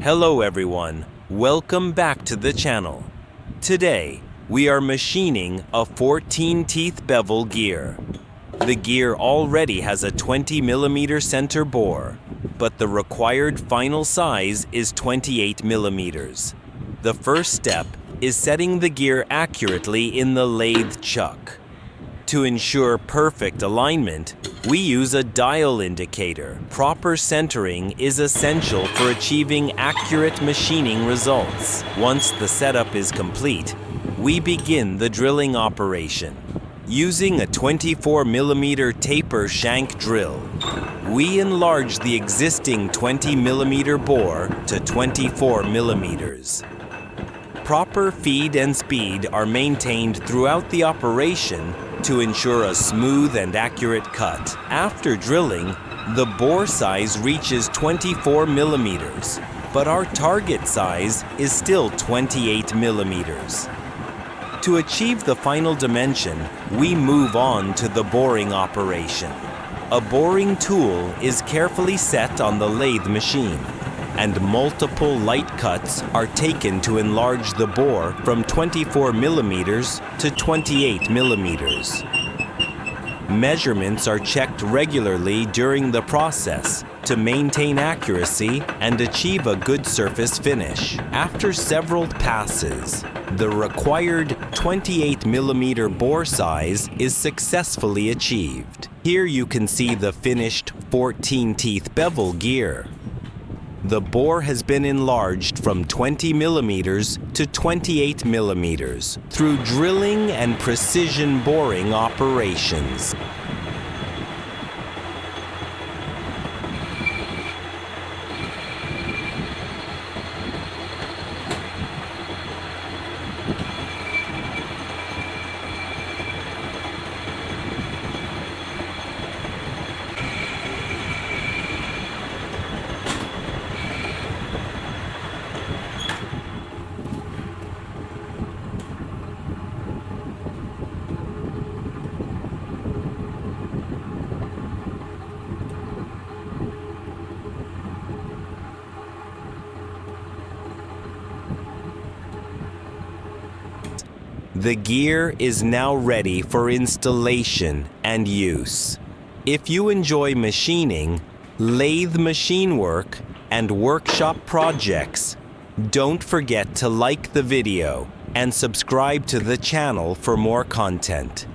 Hello everyone, welcome back to the channel. Today, we are machining a 14 teeth bevel gear. The gear already has a 20mm center bore, but the required final size is 28mm. The first step is setting the gear accurately in the lathe chuck. To ensure perfect alignment, we use a dial indicator. Proper centering is essential for achieving accurate machining results. Once the setup is complete, we begin the drilling operation. Using a 24mm Taper Shank Drill, we enlarge the existing 20mm bore to 24mm. Proper feed and speed are maintained throughout the operation to ensure a smooth and accurate cut. After drilling, the bore size reaches 24mm, but our target size is still 28mm. To achieve the final dimension, we move on to the boring operation. A boring tool is carefully set on the lathe machine, and multiple light cuts are taken to enlarge the bore from 24mm to 28mm. Measurements are checked regularly during the process to maintain accuracy and achieve a good surface finish. After several passes, the required 28mm bore size is successfully achieved. Here you can see the finished 14 teeth bevel gear. The bore has been enlarged from 20mm to 28mm through drilling and precision boring operations. The gear is now ready for installation and use. If you enjoy machining, lathe machine work, and workshop projects, don't forget to like the video and subscribe to the channel for more content.